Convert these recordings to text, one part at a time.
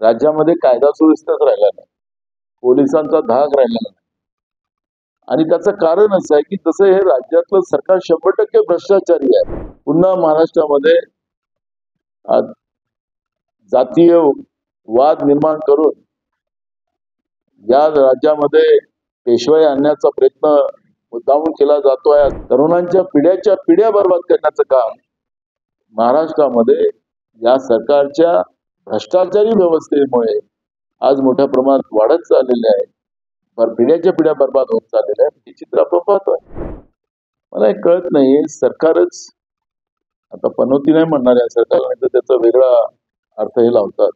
राज्यामध्ये कायदा सुव्यवस्थाच राहिला नाही, पोलिसांचा धाक राहिला नाही. आणि त्याचं कारण असं आहे की तसं हे राज्यातलं सरकार 100% भ्रष्टाचारी आहे. पुन्हा महाराष्ट्रामध्ये आज जातीय वाद निर्माण करून या राज्यामध्ये पेशवाई आणण्याचा प्रयत्न मुद्दामून केला जातोय. तरुणांच्या पिढ्या बर्बाद करण्याचं काम महाराष्ट्रामध्ये या सरकारच्या भ्रष्टाचारी व्यवस्थेमुळे आज मोठ्या प्रमाणात वाढत चाललेले आहे. पिढ्या बर्बाद होत चाललेल्या आहेत. हे चित्र आपण पाहतोय. मला हे कळत नाहीये, सरकारच आता पनोती नाही म्हणणार या सरकारला, नाही तर त्याचा वेगळा अर्थ हे लावतात.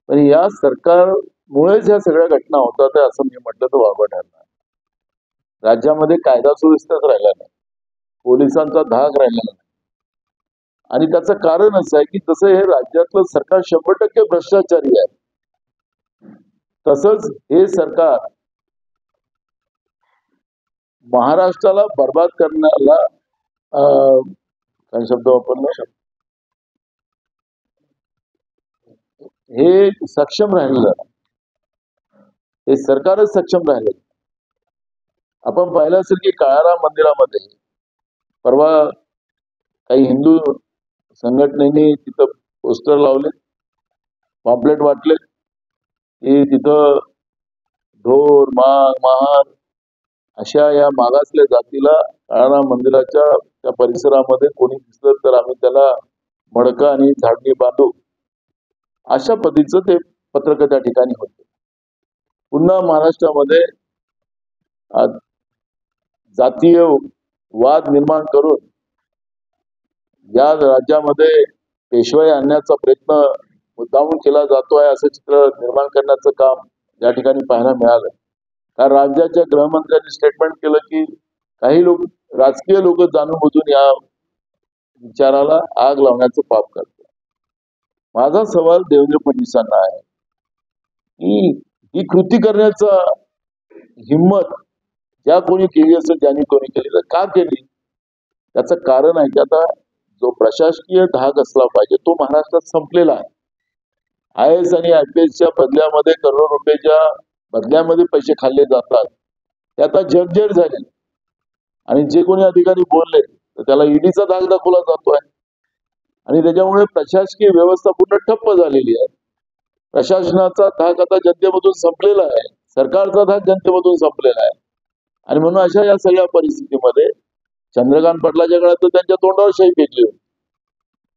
पण या सरकारमुळेच ह्या सगळ्या घटना होतात असं मी म्हटलं तर वावगं ठरणार. राज्यामध्ये कायदा सुव्यवस्थाच राहिला नाही, पोलिसांचा धाक राहिला नाही. आणि त्याचं कारण असं आहे की तसं हे राज्यातलं सरकार 100% भ्रष्टाचारी आहे. तसंच हे सरकार महाराष्ट्राला बर्बाद करण्याला काय शब्द वापरला, हे सक्षम राहिलेलं, हे सरकारच सक्षम राहिलेलं. आपण पाहिलं असेल की काळाराम मंदिरामध्ये परवा काही हिंदू संघटनेने तिथं पोस्टर लावले, पॉम्पलेट वाटले की तिथं ढोर महार अशा या मागासलेल्या जातीला काळाराम मंदिराच्या त्या परिसरामध्ये कोणी दिसलं तर आम्ही त्याला मडकं आणि झाडणी बांधू, अशा पद्धतीचं ते पत्रक त्या ठिकाणी होते. पुन्हा महाराष्ट्रामध्ये जातीय वाद निर्माण करून या राज्यामध्ये पेशवाई आणण्याचा प्रयत्न मुद्दामून केला जातोय असं चित्र निर्माण करण्याचं काम या ठिकाणी पाहायला मिळालं. कारण राज्याच्या गृहमंत्र्यांनी स्टेटमेंट केलं की काही लोक, राजकीय लोक जाणून बुजून या विचाराला आग लावण्याचं पाप करतात. माझा सवाल देवेंद्र फडणवीसांना आहे की ही कृती करण्याचा हिंमत ज्या कोणी केली असेल, ज्यांनी कोणी केली, तर का केली? त्याचं कारण आहे की आता जो प्रशासकीय धाक असला पाहिजे तो महाराष्ट्रात संपलेला आहे. IAS आणि IPSच्या बदल्यामध्ये करोडो रुपयाच्या बदल्यामध्ये पैसे खाल्ले जातात, ते आता जगजेर झाले. आणि जे कोणी अधिकारी बोलले तर त्याला ईडीचा धाक दाखवला जातोय. आणि त्याच्यामुळे प्रशासकीय व्यवस्था पूर्ण ठप्प झालेली आहे. प्रशासनाचा धाक आता जनतेमधून संपलेला आहे, सरकारचा धाक जनतेमधून संपलेला आहे. आणि म्हणून अशा या सगळ्या परिस्थितीमध्ये चंद्रकांत पाटलाच्या काळात तर त्यांच्या तोंडावर शाही फेकली होती.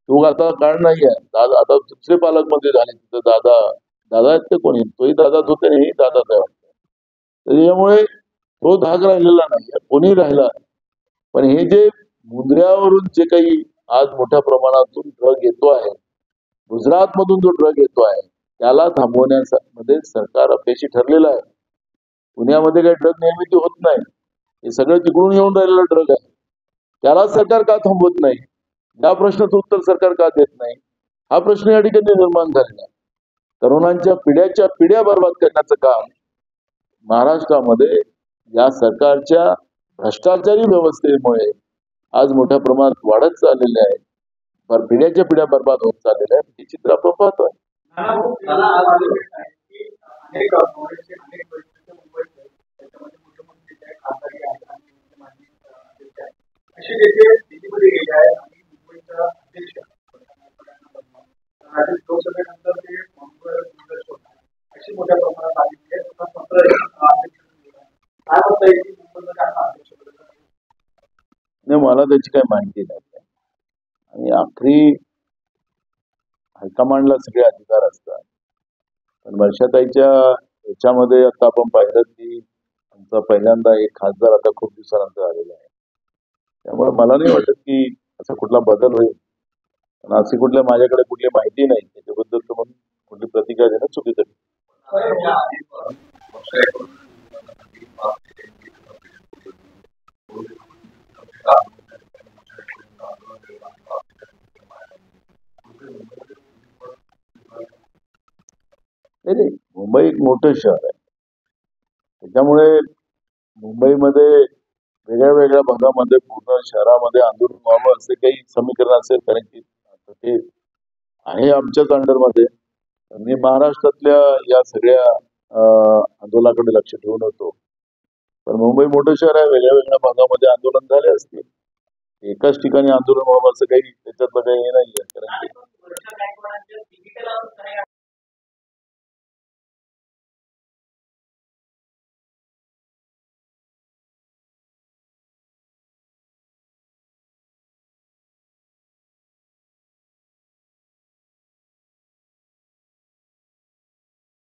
तो आता काळ नाही आहे. दादा आता दुसरे पालकमंत्री झाले, तिथं दादा आहेत ते कोणी, तोही दादाच होते, हेही दादाच आहे वाटतं. त्याच्यामुळे तो धाक राहिलेला नाही, कोणी राहिला. पण हे जे मुंद्र्यावरून जे काही आज मोठ्या प्रमाणातून ड्रग येतो आहे, गुजरात मधून जो ड्रग येतो आहे, त्याला थांबवण्यामध्ये सरकार अपयशी ठरलेलं आहे. पुण्यामध्ये काही ड्रग निर्मिती होत नाही, हे सगळं तिकडून येऊन राहिलेलं ड्रग आहे. त्याला सरकार का थांबवत नाही, या प्रश्नाचं उत्तर सरकार का देत नाही, हा प्रश्न या ठिकाणी निर्माण झालेला आहे. तरुणांच्या पिढ्या बर्बाद करण्याचं काम महाराष्ट्रामध्ये या सरकारच्या भ्रष्टाचारी व्यवस्थेमुळे आज मोठ्या प्रमाणात वाढत चाललेले आहे. पिढ्या बर्बाद होत चाललेल्या आहेत. हे चित्र आपण पाहतोय. मला त्याची काही माहिती नाही. आणि आखरी हायकमांडला सगळे अधिकार असतात. पण वर्षाताईच्या याच्यामध्ये आता आपण पाहिलं की आमचा पहिल्यांदा एक खासदार आता खूप दिवसानंतर आलेला आहे. त्यामुळे मला नाही वाटत की असा कुठला बदल होईल. पण अशी माझ्याकडे कुठली माहिती नाही, त्याच्याबद्दल तर म्हणून कुठली प्रतिक्रिया देणं चुकीचं आहे. नाही, मुंबई एक मोठं शहर आहे. त्याच्यामुळे मुंबईमध्ये वेगळ्या भागामध्ये पूर्ण शहरामध्ये आंदोलन व्हावं असे काही समीकरण असेल, कारण की ते आहे आमच्याच अंडरमध्ये. मी महाराष्ट्रातल्या या सगळ्या आंदोलनाकडे लक्ष ठेवून होतो. पण मुंबई मोठं शहर आहे, वेगळ्या वेगळ्या भागामध्ये आंदोलन झाले असतील. एकाच ठिकाणी आंदोलन व्हावं असं काही त्याच्यातलं काही हे नाहीये. कारण की